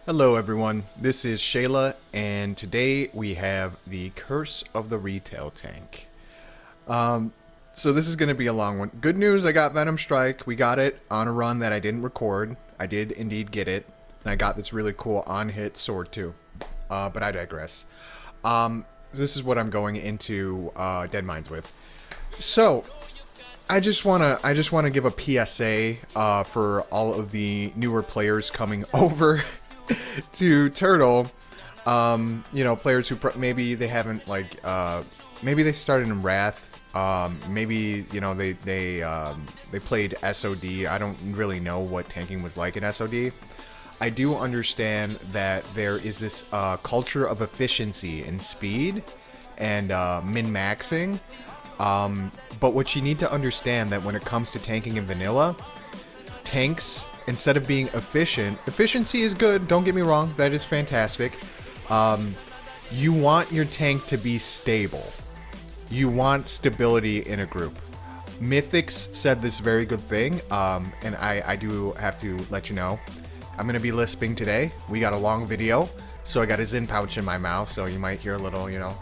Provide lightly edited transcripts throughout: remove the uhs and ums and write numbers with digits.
Hello everyone, this is Sheyla, and today we have the Curse of the Retail Tank. So this is going to be a long one. Good news, I got Venom Strike. We got it on a run that I didn't record. I did indeed get it, and I got this really cool on-hit sword too. But I digress. This is what I'm going into Deadmines with. So, I just wanna give a PSA for all of the newer players coming over to Turtle. You know, players who maybe they haven't maybe they started in Wrath. Maybe, you know, they played SOD. I don't really know what tanking was like in SOD. I do understand that there is this culture of efficiency and speed and min-maxing. But what you need to understand that when it comes to tanking in vanilla, tanks, instead of being efficient, efficiency is good, don't get me wrong, that is fantastic. You want your tank to be stable. You want stability in a group. Mythix said this very good thing, and I do have to let you know, I'm going to be lisping today. We got a long video, so I got a Zin pouch in my mouth, so you might hear a little, you know,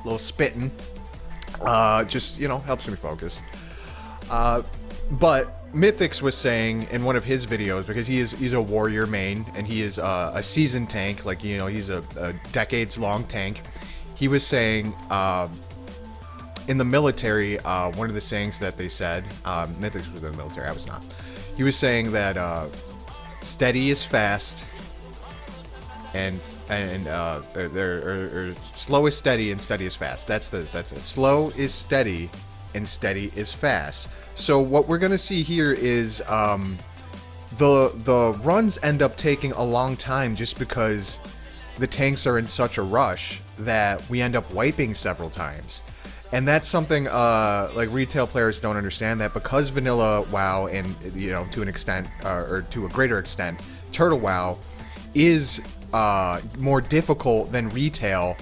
little spitting. Just, you know, helps me focus. But Mythix was saying in one of his videos, because he's a warrior main, and he is a seasoned tank, like, you know, he's a decades-long tank. He was saying, in the military, one of the sayings that they said, Mythix was in the military, I was not. He was saying that steady is fast, and slow is steady and steady is fast. That's it. Slow is steady and steady is fast. So what we're gonna see here is the runs end up taking a long time just because the tanks are in such a rush that we end up wiping several times. And that's something like retail players don't understand, that because vanilla WoW and, you know, to an extent or to a greater extent Turtle WoW is more difficult than retail.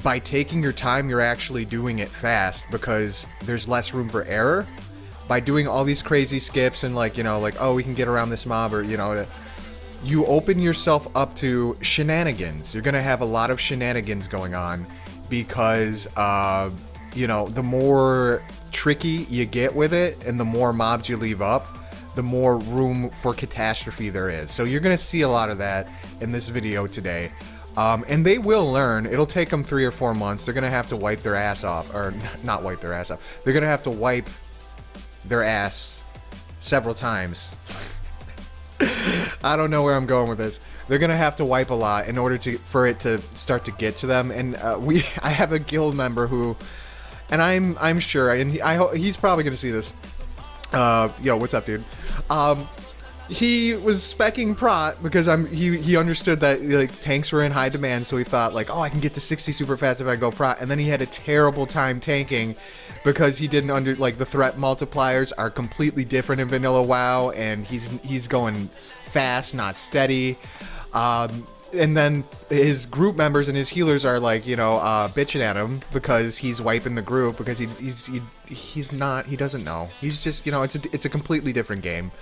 By taking your time, you're actually doing it fast because there's less room for error. By doing all these crazy skips and, like, you know, like, oh, we can get around this mob, or, you know, you open yourself up to shenanigans. You're gonna have a lot of shenanigans going on because you know, the more tricky you get with it and the more mobs you leave up, the more room for catastrophe there is. So you're going to see a lot of that in this video today. And they will learn. It'll take them 3 or 4 months. They're going to have to wipe their ass off. Or not wipe their ass off. They're going to have to wipe their ass several times. I don't know where I'm going with this. They're going to have to wipe a lot in order for it to start to get to them. And I have a guild member who, and I'm sure, and he's probably going to see this. Yo, what's up, dude? He was speccing prot because he understood that, like, tanks were in high demand, so he thought, like, oh, I can get to 60 super fast if I go prot, and then he had a terrible time tanking because he didn't like, the threat multipliers are completely different in vanilla WoW, and he's going fast, not steady. And then his group members and his healers are, like, you know, bitching at him because he's wiping the group because he doesn't know. He's just, you know, it's a completely different game.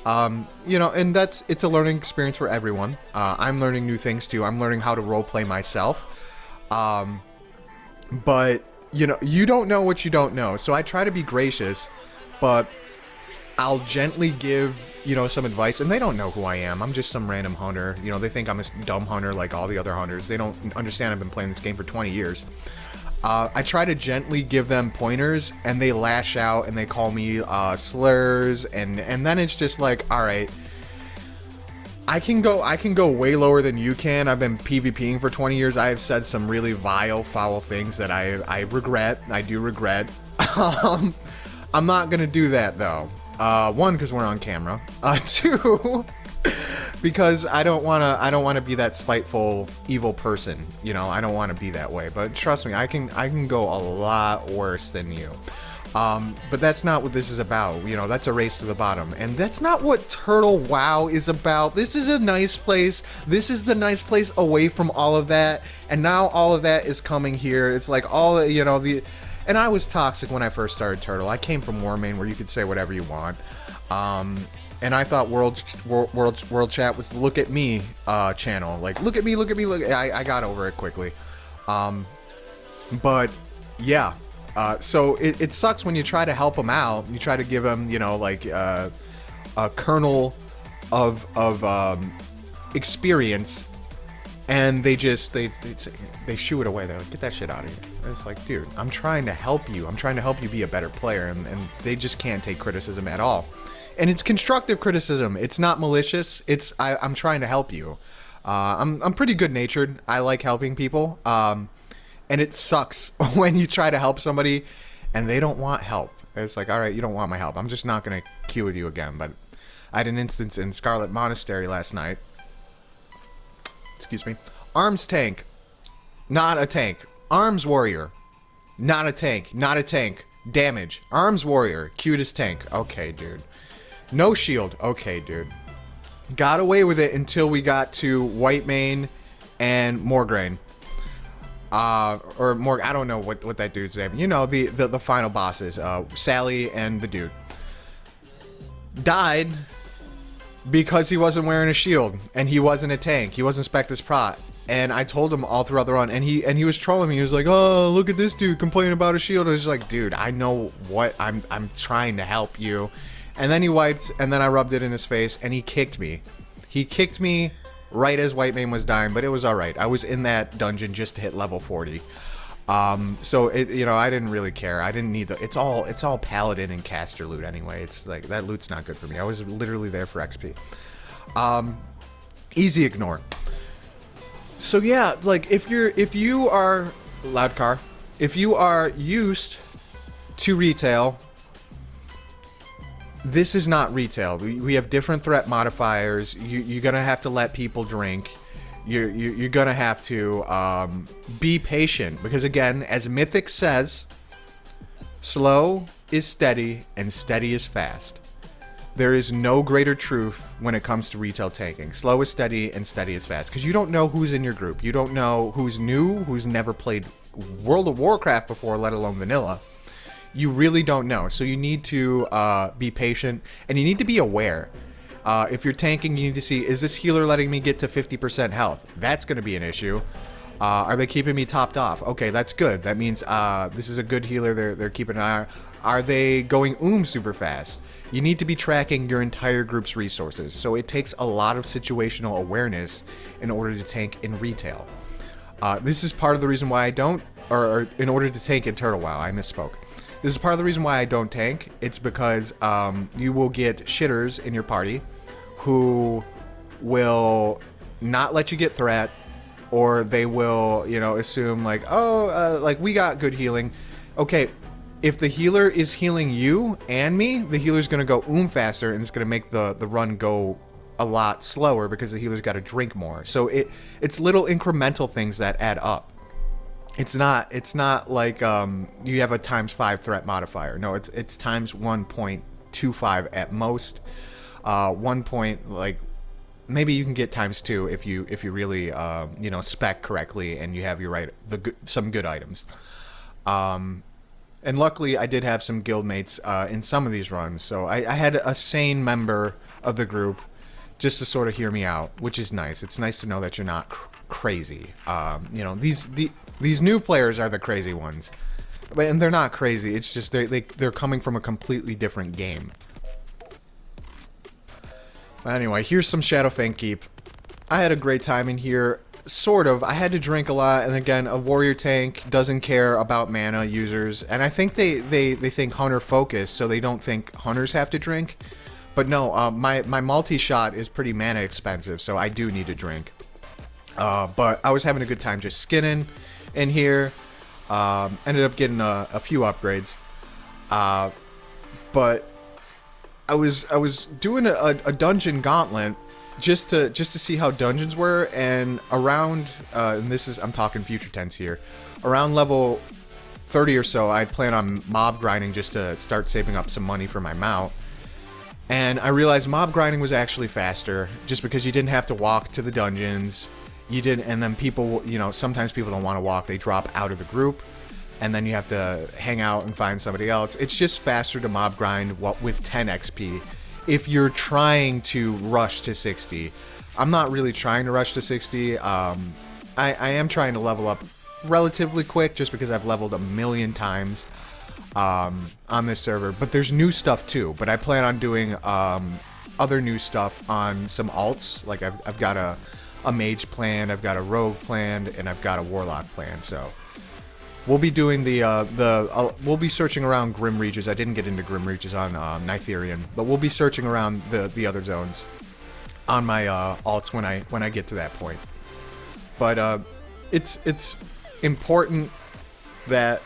You know, and it's a learning experience for everyone. I'm learning new things too. I'm learning how to roleplay myself. But, you know, you don't know what you don't know. So I try to be gracious, but I'll gently give, you know, some advice, and they don't know who I am. I'm just some random hunter. You know, they think I'm a dumb hunter like all the other hunters. They don't understand I've been playing this game for 20 years. I try to gently give them pointers, and they lash out, and they call me slurs, and then it's just like, all right, I can go way lower than you can. I've been PvPing for 20 years. I have said some really vile, foul things that I regret. I do regret. I'm not gonna do that though. One, because we're on camera. Two, because I don't wanna be that spiteful, evil person. You know, I don't want to be that way. But trust me, I can go a lot worse than you. But that's not what this is about. You know, that's a race to the bottom. And that's not what Turtle WoW is about. This is a nice place. This is the nice place away from all of that. And now all of that is coming here. It's like all, you know, and I was toxic when I first started Turtle. I came from Warmain where you could say whatever you want. And I thought World Chat was the look at me channel. Like, look at me, look at me, look. I got over it quickly. But yeah. So it sucks when you try to help them out. You try to give them, you know, like a kernel of experience, and they shoo it away. They're like, get that shit out of here. And it's like, dude, I'm trying to help you. I'm trying to help you be a better player, and they just can't take criticism at all. And it's constructive criticism. It's not malicious. I'm trying to help you. I'm pretty good natured. I like helping people. And it sucks when you try to help somebody and they don't want help. It's like, all right, you don't want my help. I'm just not going to queue with you again. But I had an instance in Scarlet Monastery last night. Excuse me. Arms tank. Not a tank. Arms warrior. Not a tank. Not a tank. Damage. Arms warrior. Queued as tank. Okay, dude. No shield. Okay, dude. Got away with it until we got to Whitemane and Morgraine. Or more, I don't know what that dude's name. You know, the final bosses, Sally and the dude. Died because he wasn't wearing a shield and he wasn't a tank. He wasn't Spectre's Prot. And I told him all throughout the run, and he was trolling me. He was like, "Oh, look at this dude complaining about a shield." I was like, "Dude, I know what I'm trying to help you." And then he wiped, and then I rubbed it in his face, and he kicked me. He kicked me right as Whitemane was dying, but it was all right. I was in that dungeon just to hit level 40. So it, you know, I didn't really care. I didn't need the. It's all paladin and caster loot anyway. It's like that loot's not good for me. I was literally there for XP. Easy ignore. So yeah, like if you are loud car, if you are used to retail, this is not retail. We have different threat modifiers. You're gonna have to let people drink. You're gonna have to be patient, because again, as Mythix says, slow is steady and steady is fast. There is no greater truth when it comes to retail tanking. Slow is steady and steady is fast, because you don't know who's in your group. You don't know who's new, who's never played World of Warcraft before, let alone vanilla. You really don't know. So you need to be patient, and you need to be aware. If you're tanking, you need to see, is this healer letting me get to 50% health? That's going to be an issue. Are they keeping me topped off? Okay, that's good. That means this is a good healer. They're keeping an eye on. Are they going super fast? You need to be tracking your entire group's resources. So it takes a lot of situational awareness in order to tank in retail. This is part of the reason why I don't, or in order to tank in Turtle WoW, I misspoke. This is part of the reason why I don't tank. It's because you will get shitters in your party who will not let you get threat, or they will, you know, assume like, oh, like we got good healing. Okay, if the healer is healing you and me, the healer's gonna go faster, and it's gonna make the run go a lot slower because the healer's got to drink more. So it's little incremental things that add up. It's not like you have a ×5 threat modifier. No, it's times 1.25 at most. 1 point, like maybe you can get ×2 if you really you know, spec correctly and you have your some good items. And luckily I did have some guildmates in some of these runs, so I had a sane member of the group just to sort of hear me out, which is nice. It's nice to know that you're not crazy. You know, these new players are the crazy ones, and they're not crazy. It's just they're coming from a completely different game. But anyway, here's some Shadowfang Keep. I had a great time in here. Sort of. I had to drink a lot, and again, a warrior tank doesn't care about mana users, and I think they think hunter focus, so they don't think hunters have to drink. But no, my multi-shot is pretty mana expensive, so I do need a drink. But I was having a good time just skinning in here. Ended up getting a few upgrades. But I was doing a dungeon gauntlet just to see how dungeons were, and around and I'm talking future tense here, around level 30 or so, I'd plan on mob grinding just to start saving up some money for my mount. And I realized mob grinding was actually faster, just because you didn't have to walk to the dungeons. And then people, sometimes people don't want to walk, they drop out of the group, and then you have to hang out and find somebody else. It's just faster to mob grind with 10 XP if you're trying to rush to 60. I'm not really trying to rush to 60. I am trying to level up relatively quick, just because I've leveled a million times on this server. But there's new stuff too. But I plan on doing other new stuff on some alts. Like I've got a mage planned, I've got a rogue planned, and I've got a warlock planned. So we'll be doing we'll be searching around Grim Reaches. I didn't get into Grim Reaches on Nitherian, but we'll be searching around the other zones on my alts when I get to that point. But it's important that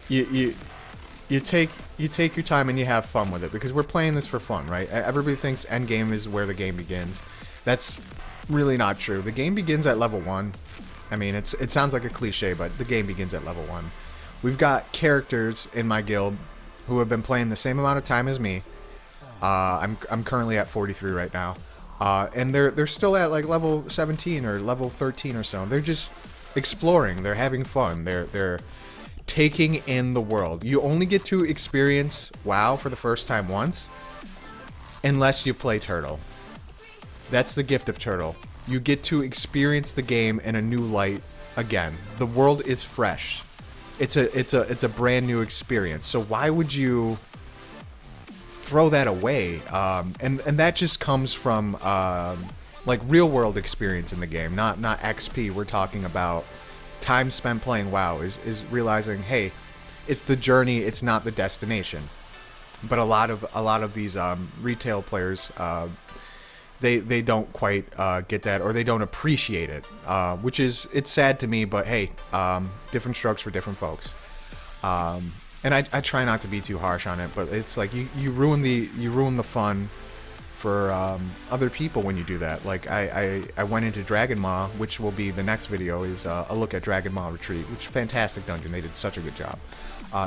you take your time and you have fun with it, because we're playing this for fun, right? Everybody thinks endgame is where the game begins. That's really not true. The game begins at level 1. I mean, it sounds like a cliche, but the game begins at level 1. We've got characters in my guild who have been playing the same amount of time as me. I'm currently at 43 right now, and they're still at like level 17 or level 13 or so. They're just exploring. They're having fun. They're taking in the world. You only get to experience WoW for the first time once, unless you play Turtle. That's the gift of Turtle. You get to experience the game in a new light again. The world is fresh. It's a brand new experience. So why would you throw that away? And that just comes from like real world experience in the game, not XP. We're talking about time spent playing WoW is realizing, hey, it's the journey, it's not the destination. But a lot of these retail players, they don't quite get that, or they don't appreciate it, it's sad to me. But hey, different strokes for different folks. And I try not to be too harsh on it, but it's like you ruin the fun for other people when you do that. Like I went into Dragon Maw, which will be the next video, is a look at Dragon Maw Retreat, which is a fantastic dungeon. They did such a good job.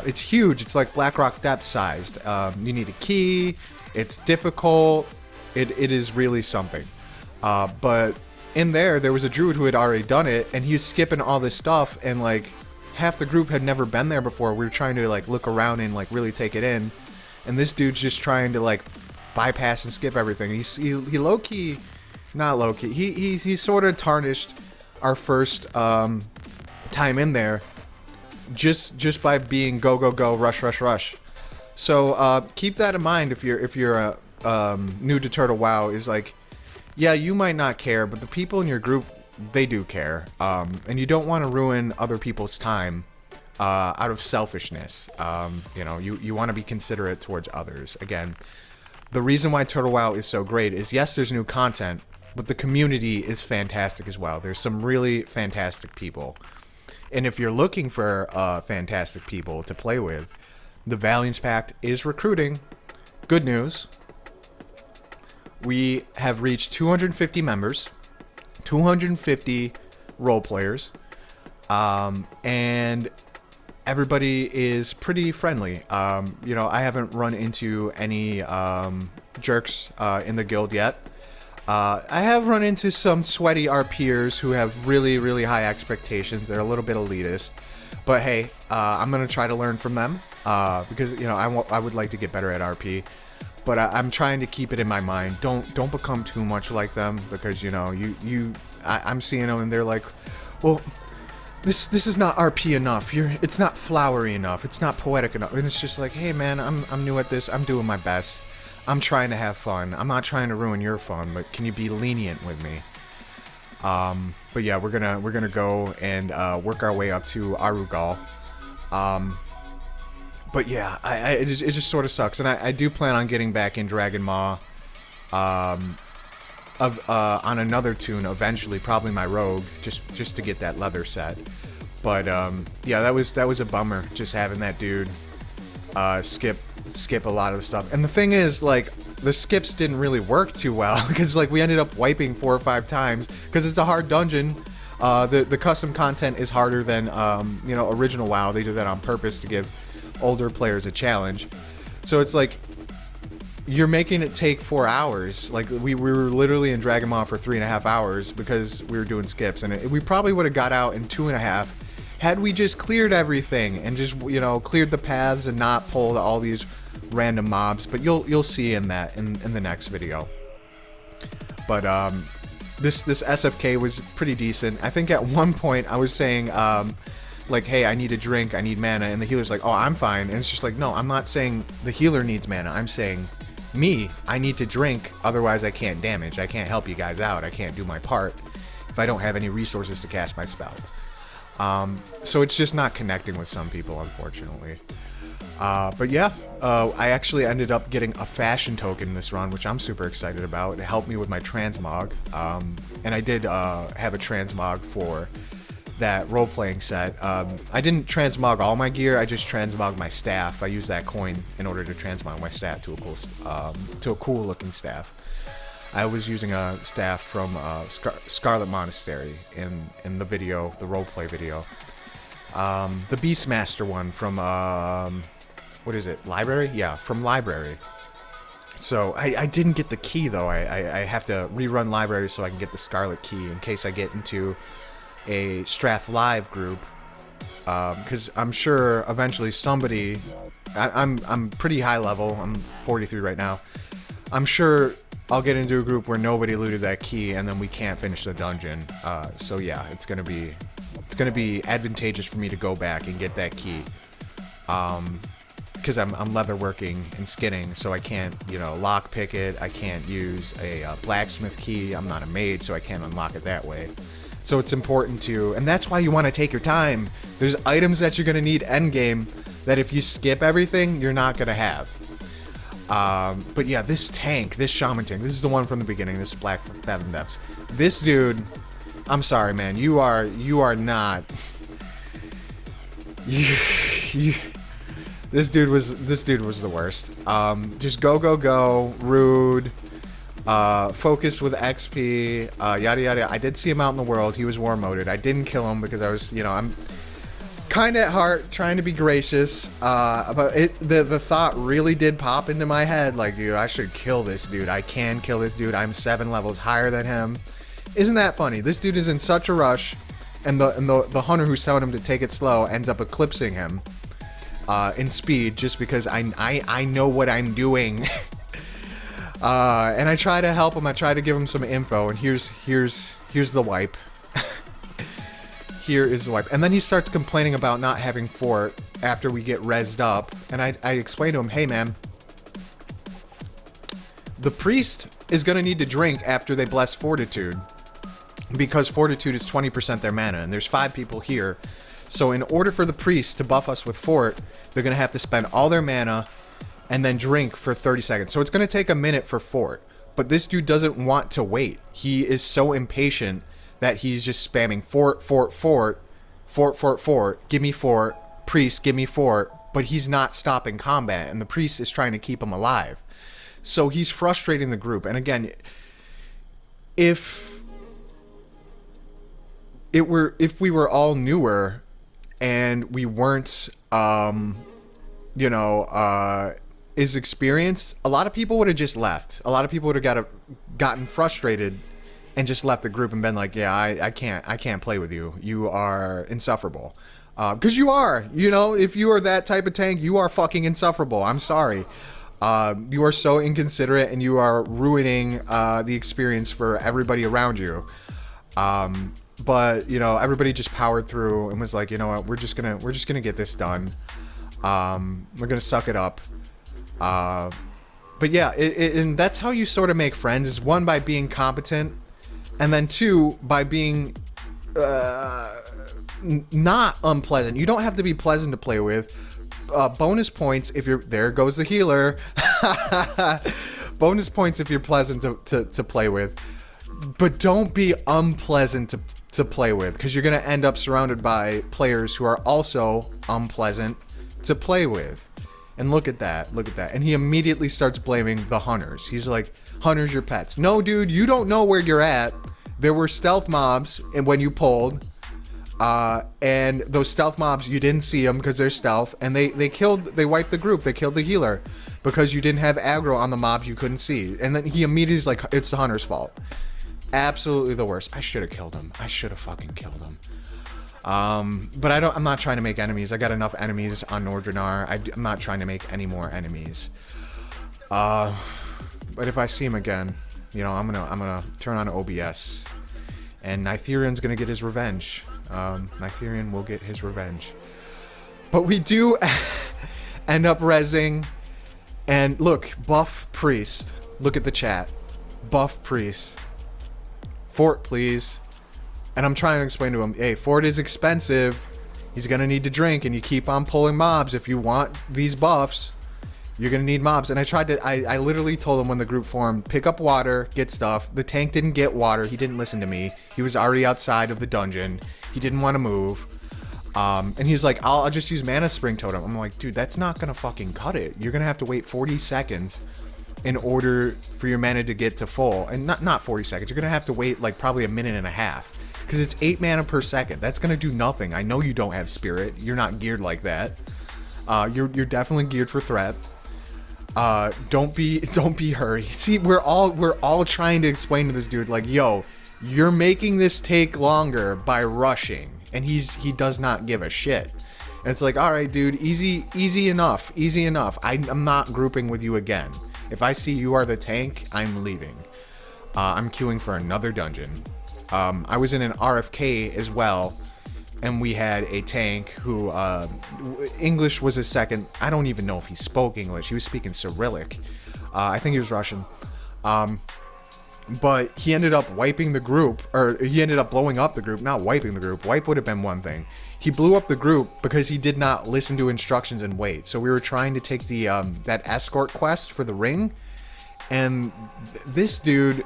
It's huge. It's like Blackrock depth sized. You need a key. It's difficult. It is really something. But in there was a druid who had already done it, and he was skipping all this stuff, and like half the group had never been there before. We were trying to like look around and like really take it in, and this dude's just trying to like bypass and skip everything. He low-key, not low-key, he sort of tarnished our first time in there just by being go rush. So keep that in mind if you're new to Turtle WoW. Is like, yeah, you might not care, but the people in your group, they do care, and you don't want to ruin other people's time out of selfishness. You want to be considerate towards others. Again, the reason why Turtle WoW is so great is, yes, there's new content, but the community is fantastic as well. There's some really fantastic people. And if you're looking for fantastic people to play with, the Valiance Pact is recruiting. Good news. We have reached 250 members, 250 role players, and everybody is pretty friendly. I haven't run into any jerks in the guild yet. I have run into some sweaty RPers who have really, really high expectations. They're a little bit elitist. But hey, I'm going to try to learn from them because, I would like to get better at RP. But I'm trying to keep it in my mind. Don't become too much like them, because, I'm seeing them and they're like, well, this is not RP enough. It's not flowery enough. It's not poetic enough. And it's just like, hey man, I'm new at this. I'm doing my best. I'm trying to have fun. I'm not trying to ruin your fun, but can you be lenient with me? But yeah, we're gonna go and work our way up to Arugal. But yeah, it just sort of sucks. And I do plan on getting back in Dragon Maw on another tune eventually, probably my Rogue, just to get that leather set. But yeah, that was a bummer, just having that dude skip a lot of the stuff. And the thing is, like, the skips didn't really work too well, because like we ended up wiping 4 or 5 times, because it's a hard dungeon. The custom content is harder than you know, original WoW. They do that on purpose to give older players a challenge. So it's like you're making it take 4 hours. Like we were literally in Dragon Maw for 3.5 hours because we were doing skips, and we probably would have got out in 2.5 had we just cleared everything and just, you know, cleared the paths and not pulled all these random mobs. But you'll see in that in the next video. But this SFK was pretty decent. I think at one point I was saying like, hey, I need a drink, I need mana, and the healer's like, oh, I'm fine. And it's just like, no, I'm not saying the healer needs mana. I'm saying I need to drink, otherwise I can't damage. I can't help you guys out. I can't do my part if I don't have any resources to cast my spells. So it's just not connecting with some people, unfortunately. But yeah, I actually ended up getting a fashion token this run, which I'm super excited about. It helped me with my transmog. And I did have a transmog for that role-playing set. I didn't transmog all my gear, I just transmogged my staff. I used that coin in order to transmog my staff to a cool looking staff. I was using a staff from Scarlet Monastery in the video, the roleplay video. The Beastmaster one from, what is it, Library? Yeah, from Library. So I didn't get the key though. I have to rerun Library so I can get the Scarlet key in case I get into a Strath Live group, because I'm sure eventually somebody, I'm pretty high level, I'm 43 right now, I'm sure I'll get into a group where nobody looted that key and then we can't finish the dungeon. So yeah, it's gonna be advantageous for me to go back and get that key, because I'm leather working and skinning, so I can't, you know, lock pick it. I can't use a blacksmith key. I'm not a mage, so I can't unlock it that way. So it's important to, and that's why you want to take your time. There's items that you're going to need endgame that if you skip everything, you're not going to have. But yeah, this tank, this shaman tank, this is the one from the beginning, this Blackfathom Depths. This dude, I'm sorry, man, you are not, this dude was the worst. Just go, rude. Focus with XP, yada yada. I did see him out in the world. He was war moded. I didn't kill him because I was, you know, I'm kind of at heart trying to be gracious. But the thought really did pop into my head, like, dude, I should kill this dude. I can kill this dude. I'm 7 levels higher than him. Isn't that funny? This dude is in such a rush, and the hunter who's telling him to take it slow ends up eclipsing him in speed just because I know what I'm doing. And I try to help him. I try to give him some info, and here's the wipe. Here is the wipe. And then he starts complaining about not having fort after we get rezzed up. And I explain to him, hey man, the priest is going to need to drink after they bless fortitude, because fortitude is 20% their mana, and there's 5 people here. So in order for the priest to buff us with fort, they're going to have to spend all their mana and then drink for 30 seconds. So it's going to take a minute for fort. But this dude doesn't want to wait. He is so impatient that he's just spamming fort, give me fort, priest, give me fort. But he's not stopping combat, and the priest is trying to keep him alive. So he's frustrating the group. And again, if we were all newer and we weren't, you know, is experienced, a lot of people would have just left. A lot of people would have gotten frustrated and just left the group and been like, yeah, I can't play with you. You are insufferable. Because you are, you know, if you are that type of tank, you are fucking insufferable. I'm sorry. You are so inconsiderate, and you are ruining the experience for everybody around you. But you know, everybody just powered through and was like, you know what, we're just gonna get this done. We're gonna suck it up. But yeah, and that's how you sort of make friends, is 1, by being competent, and then 2, by being not unpleasant. You don't have to be pleasant to play with. bonus points if you're, there goes the healer. Bonus points if you're pleasant to play with. But don't be unpleasant to play with, because you're going to end up surrounded by players who are also unpleasant to play with. And look at that. Look at that. And he immediately starts blaming the hunters. He's like, hunters, your pets. No, dude, you don't know where you're at. There were stealth mobs and when you pulled. And those stealth mobs, you didn't see them because they're stealth. And they wiped the group. They killed the healer because you didn't have aggro on the mobs you couldn't see. And then he immediately is like, it's the hunter's fault. Absolutely the worst. I should have killed him. I should have fucking killed him. But I'm not trying to make enemies. I got enough enemies on Nordrenar. I'm not trying to make any more enemies. But if I see him again, you know, I'm gonna turn on OBS, and Nitherian's gonna get his revenge. Nitherian will get his revenge. But we do end up rezzing, and look, buff priest. Look at the chat. Buff priest. Fort, please. And I'm trying to explain to him, hey, Fort is expensive. He's going to need to drink, and you keep on pulling mobs. If you want these buffs, you're going to need mobs. And I literally told him when the group formed, pick up water, get stuff. The tank didn't get water. He didn't listen to me. He was already outside of the dungeon. He didn't want to move. And he's like, I'll just use Mana Spring Totem. I'm like, dude, that's not going to fucking cut it. You're going to have to wait 40 seconds in order for your mana to get to full. And not 40 seconds. You're going to have to wait like probably a minute and a half. Because it's 8 mana per second. That's going to do nothing. I know you don't have spirit. You're not geared like that. You're definitely geared for threat. Don't be hurry. See, we're all trying to explain to this dude, like, yo, you're making this take longer by rushing. And he does not give a shit. And it's like, all right, dude, easy enough. Easy enough. I'm not grouping with you again. If I see you are the tank, I'm leaving. I'm queuing for another dungeon. I was in an RFK as well, and we had a tank who, English was his second. I don't even know if he spoke English. He was speaking Cyrillic. I think he was Russian. But he ended up wiping the group, or he ended up blowing up the group, not wiping the group. Wipe would have been one thing. He blew up the group because he did not listen to instructions and wait. So we were trying to take the, that escort quest for the ring, and this dude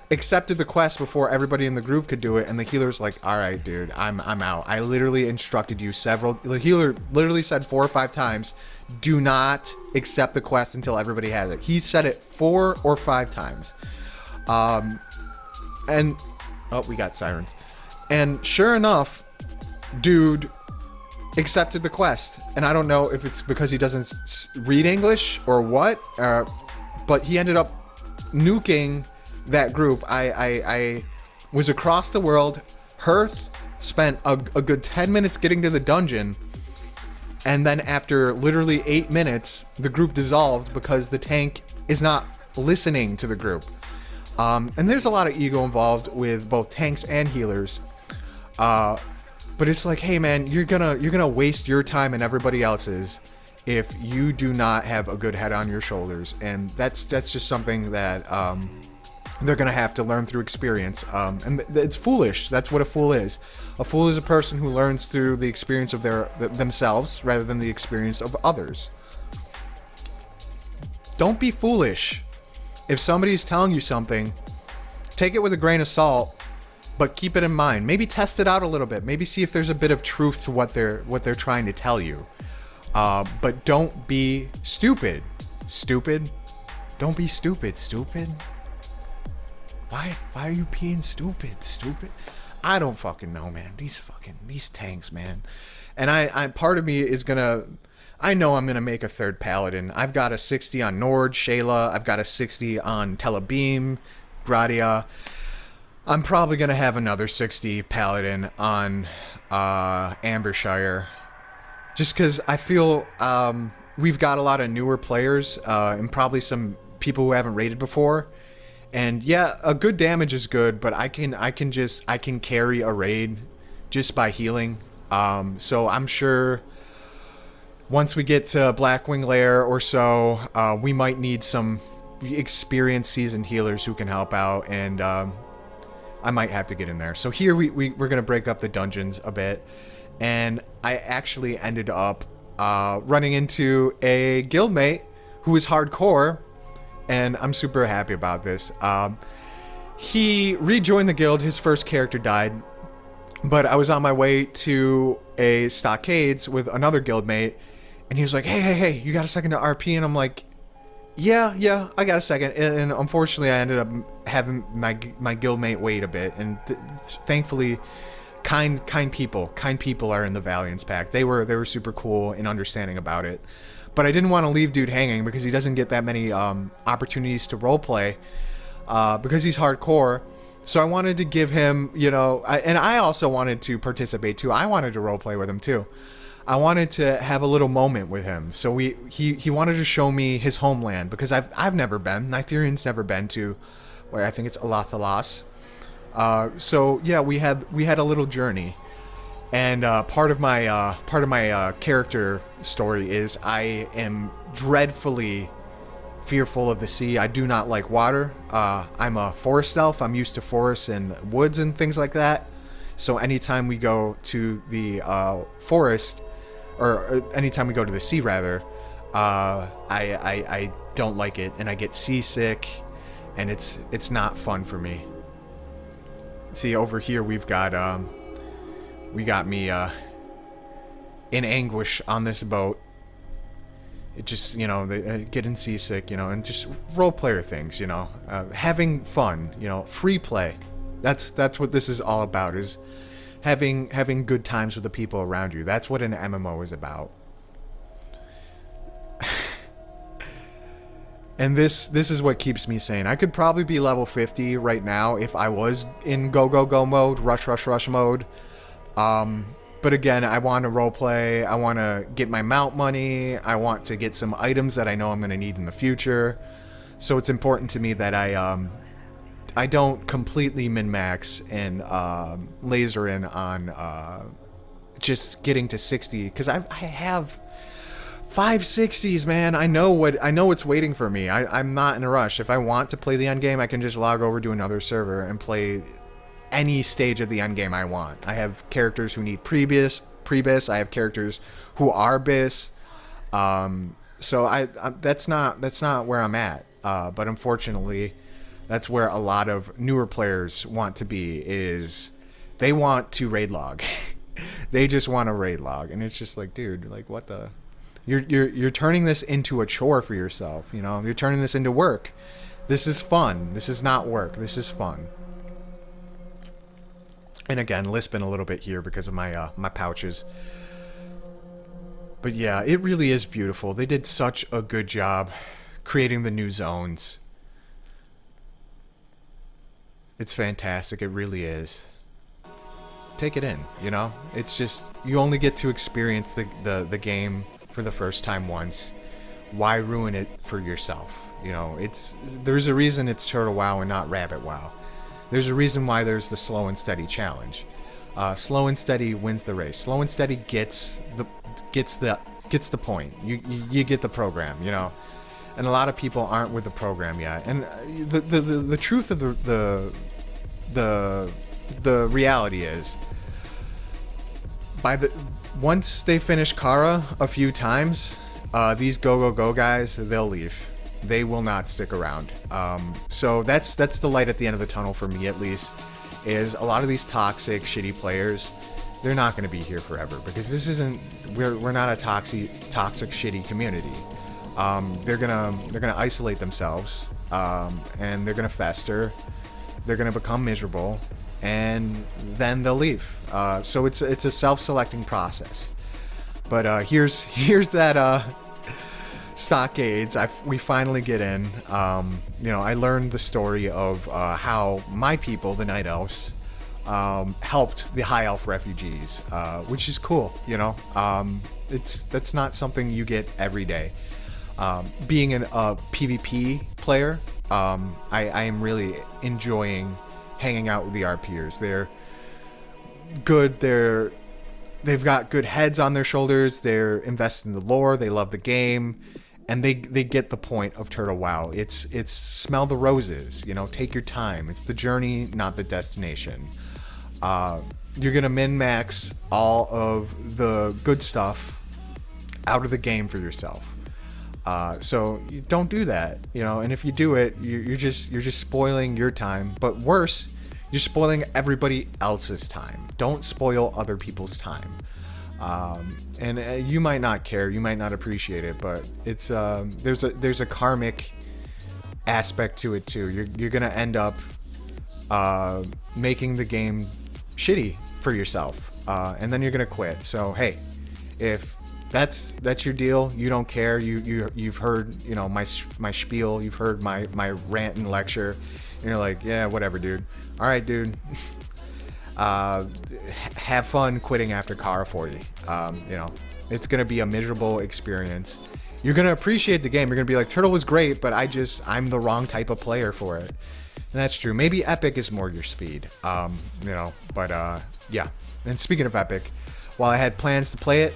accepted the quest before everybody in the group could do it, and the healer's like, all right, dude, I'm out. I literally instructed you the healer literally said 4 or 5 times, do not accept the quest until everybody has it. He said it 4 or 5 times. And oh, we got sirens. And sure enough, dude accepted the quest. And I don't know if it's because he doesn't read English or what, but he ended up nuking that group. I was across the world. Hearth spent a good 10 minutes getting to the dungeon, and then after literally 8 minutes, the group dissolved because the tank is not listening to the group. And there's a lot of ego involved with both tanks and healers. But it's like, hey man, you're gonna waste your time and everybody else's if you do not have a good head on your shoulders, and that's just something that they're gonna have to learn through experience. And it's foolish. That's what a fool is. A fool is a person who learns through the experience of themselves rather than the experience of others. Don't be foolish. If somebody's telling you something, take it with a grain of salt, but keep it in mind. Maybe test it out a little bit. Maybe see if there's a bit of truth to what they're trying to tell you. But don't be stupid. Stupid? Don't be stupid. Stupid? Why are you being stupid? Stupid? I don't fucking know, man. These tanks, man. And I part of me is gonna, I know I'm gonna make a third paladin. I've got a 60 on Nord, Sheyla. I've got a 60 on Telebeam, Gradia. I'm probably gonna have another 60 paladin on Ambershire, just because I feel we've got a lot of newer players and probably some people who haven't raided before. And yeah, a good damage is good, but I can carry a raid just by healing. So I'm sure once we get to Blackwing Lair or so, we might need some experienced seasoned healers who can help out, and I might have to get in there. So here we're gonna break up the dungeons a bit, and I actually ended up running into a guildmate who is hardcore, and I'm super happy about this. He rejoined the guild. His first character died, but I was on my way to a Stockades with another guildmate, and he was like, hey, you got a second to RP? And I'm like, yeah, I got a second. And unfortunately, I ended up having my guildmate wait a bit, and thankfully, kind people are in the Valiance Pact. They were super cool and understanding about it. But I didn't want to leave dude hanging because he doesn't get that many opportunities to roleplay because he's hardcore. So I wanted to give him, and I also wanted to participate too. I wanted to roleplay with him too. I wanted to have a little moment with him. So he wanted to show me his homeland because I've never been. Nigerian's never been to, where I think it's Alathalas. So yeah, we had a little journey, and part of my character story is I am dreadfully fearful of the sea. I do not like water. I'm a forest elf. I'm used to forests and woods and things like that. So anytime we go to the forest, or anytime we go to the sea rather, I don't like it, and I get seasick, and it's not fun for me. See, over here we got me in anguish on this boat. It just, getting seasick, and just role player things, having fun, free play. That's what this is all about, is having good times with the people around you. That's what an MMO is about. And this is what keeps me sane. I could probably be level 50 right now if I was in go mode, rush mode. But again, I want to roleplay. I want to get my mount money. I want to get some items that I know I'm going to need in the future. So it's important to me that I don't completely min-max and laser in on just getting to 60, because I have 560s, man. I know what's waiting for me. I'm not in a rush. If I want to play the end game, I can just log over to another server and play any stage of the end game I want. I have characters who need pre-bis. I have characters who are bis. So I that's not where I'm at. But unfortunately, that's where a lot of newer players want to be. Is they want to raid log. They just want to raid log, and it's just like, dude, like, what the? You're turning this into a chore for yourself. You're turning this into work. This is fun. This is not work. This is fun. And again, lisping a little bit here because of my my pouches. But yeah, it really is beautiful. They did such a good job creating the new zones. It's fantastic. It really is. Take it in, It's just, you only get to experience the game for the first time once. Why ruin it for yourself? There's a reason it's Turtle WoW and not Rabbit WoW. There's a reason why there's the slow and steady challenge. Slow and steady wins the race. Slow and steady gets the point. You get the program, And a lot of people aren't with the program yet. And the truth of the reality is, once they finish Kara a few times, these go guys, they'll leave. They will not stick around. So that's the light at the end of the tunnel for me, at least, is a lot of these toxic, shitty players, they're not going to be here forever, because this isn't, we're not a toxic, shitty community. They're gonna isolate themselves, and they're gonna fester. They're gonna become miserable, and then they'll leave. So it's a self-selecting process. But here's that Stockades. We finally get in. I learned the story of how my people, the Night Elves, helped the High Elf refugees, which is cool. That's not something you get every day. Being a PvP player, I am really enjoying hanging out with the RPers. They're good. They've got good heads on their shoulders. They're invested in the lore. They love the game, and they get the point of Turtle WoW. It's smell the roses. Take your time. It's the journey, not the destination. You're gonna min-max all of the good stuff out of the game for yourself. So you don't do that, you know. And if you do it, you're just spoiling your time. But worse, you're spoiling everybody else's time. Don't spoil other people's time. And you might not care, you might not appreciate it, but it's there's a karmic aspect to it too. You're gonna end up making the game shitty for yourself, and then you're gonna quit. So hey, if that's your deal, you don't care, you've heard, you know, my spiel, you've heard my rant and lecture, and you're like, yeah, whatever, dude. All right, dude. Have fun quitting after Kara 40. You know, it's gonna be a miserable experience. You're gonna appreciate the game. You're gonna be like, Turtle was great, but I'm the wrong type of player for it. And that's true. Maybe Epic is more your speed. You know, but yeah. And speaking of Epic, while I had plans to play it,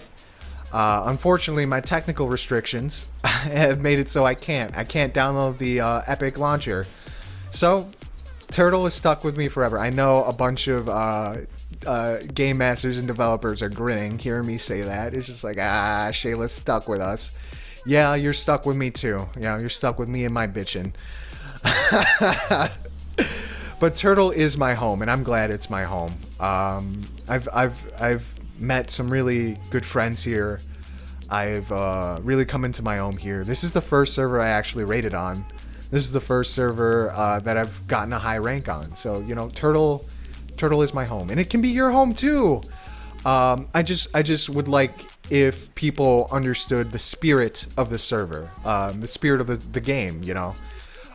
unfortunately my technical restrictions have made it so I can't download the Epic launcher. So Turtle is stuck with me forever. I know a bunch of game masters and developers are grinning hearing me say that. It's just like, Sheyla's stuck with us. Yeah, you're stuck with me too. Yeah, you're stuck with me and my bitchin'. But Turtle is my home, and I'm glad it's my home. I've met some really good friends here. I've really come into my own here. This is the first server I actually rated on. This is the first server that I've gotten a high rank on. So, you know, Turtle is my home, and it can be your home too. I just would like if people understood the spirit of the server, the spirit of the game, you know.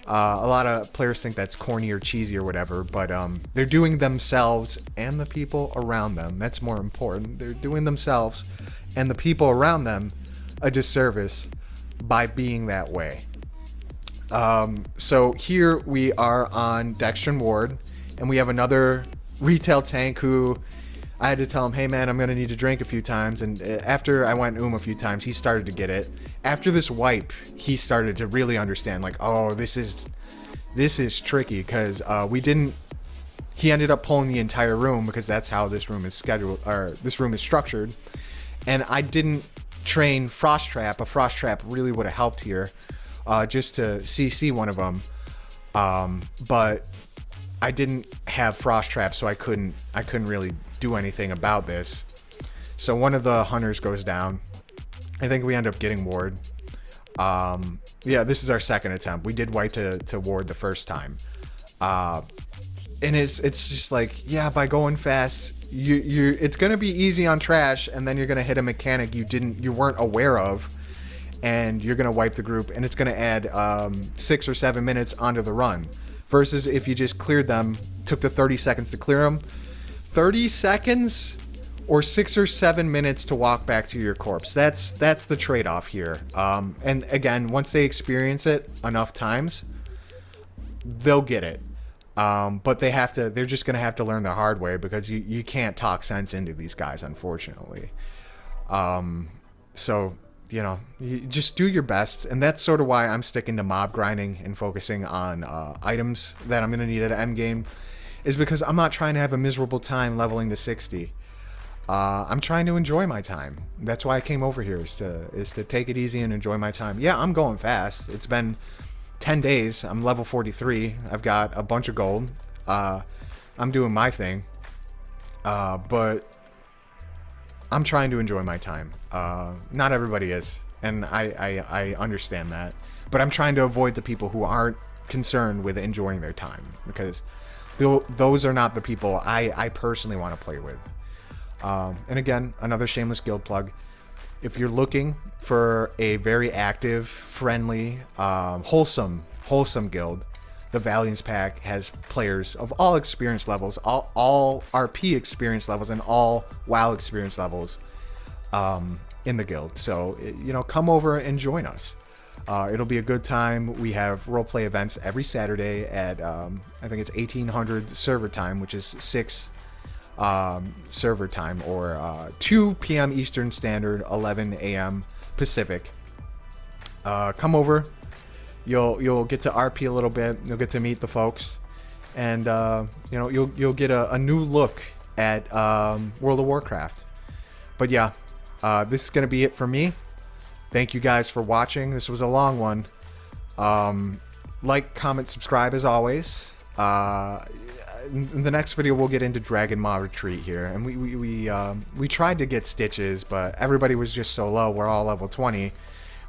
A lot of players think that's corny or cheesy or whatever, but they're doing themselves and the people around them. That's more important. They're doing themselves and the people around them a disservice by being that way. So here we are on Dextrin Ward, and we have another retail tank who I had to tell him, hey man, I'm gonna need to drink a few times. And after I went a few times, he started to get it. After this wipe, he started to really understand, like, oh, this is tricky, because he ended up pulling the entire room, because that's how this room is scheduled, or this room is structured. And I didn't train Frost Trap. A Frost Trap really would have helped here, just to CC one of them. But I didn't have Frost Trap, so I couldn't really do anything about this. So one of the hunters goes down. I think we end up getting Ward. Yeah, this is our second attempt. We did wipe to Ward the first time. And it's just like, yeah, by going fast, it's gonna be easy on trash, and then you're gonna hit a mechanic you weren't aware of, and you're gonna wipe the group, and it's gonna add 6 or 7 minutes onto the run. Versus if you just cleared them, took the 30 seconds to clear them, 30 seconds or 6 or 7 minutes to walk back to your corpse. That's the trade-off here. And again, once they experience it enough times, they'll get it. But they're just gonna have to learn the hard way, because you can't talk sense into these guys, unfortunately. So, you know, you just do your best, and that's sort of why I'm sticking to mob grinding and focusing on items that I'm gonna need at endgame, is because I'm not trying to have a miserable time leveling to 60. I'm trying to enjoy my time. That's why I came over here, is to take it easy and enjoy my time. Yeah, I'm going fast. It's been 10 days. I'm level 43. I've got a bunch of gold. I'm doing my thing. But I'm trying to enjoy my time. Not everybody is, and I understand that. But I'm trying to avoid the people who aren't concerned with enjoying their time, because those are not the people I personally want to play with. And again, another shameless guild plug. If you're looking for a very active, friendly, wholesome guild, the Valiance Pact has players of all experience levels, all RP experience levels, and all WoW experience levels in the guild. So, you know, come over and join us. It'll be a good time. We have roleplay events every Saturday at, I think it's 1800 server time, which is 6 server time, or 2 p.m. Eastern Standard, 11 a.m. Pacific. Come over. You'll get to RP a little bit. You'll get to meet the folks, and you know, you'll get a new look at World of Warcraft. But yeah, this is gonna be it for me. Thank you guys for watching. This was a long one. Like, comment, subscribe as always. In the next video, we'll get into Dragon Maw Retreat here, and we tried to get stitches, but everybody was just so low. We're all level 20.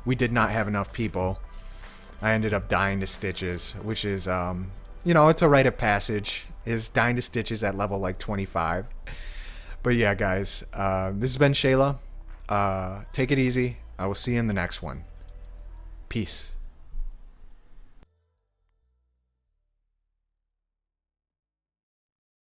We did not have enough people. I ended up dying to stitches, which is you know, it's a rite of passage. Is dying to stitches at level like 25. But yeah, guys, this has been Sheyla. Take it easy. I will see you in the next one. Peace.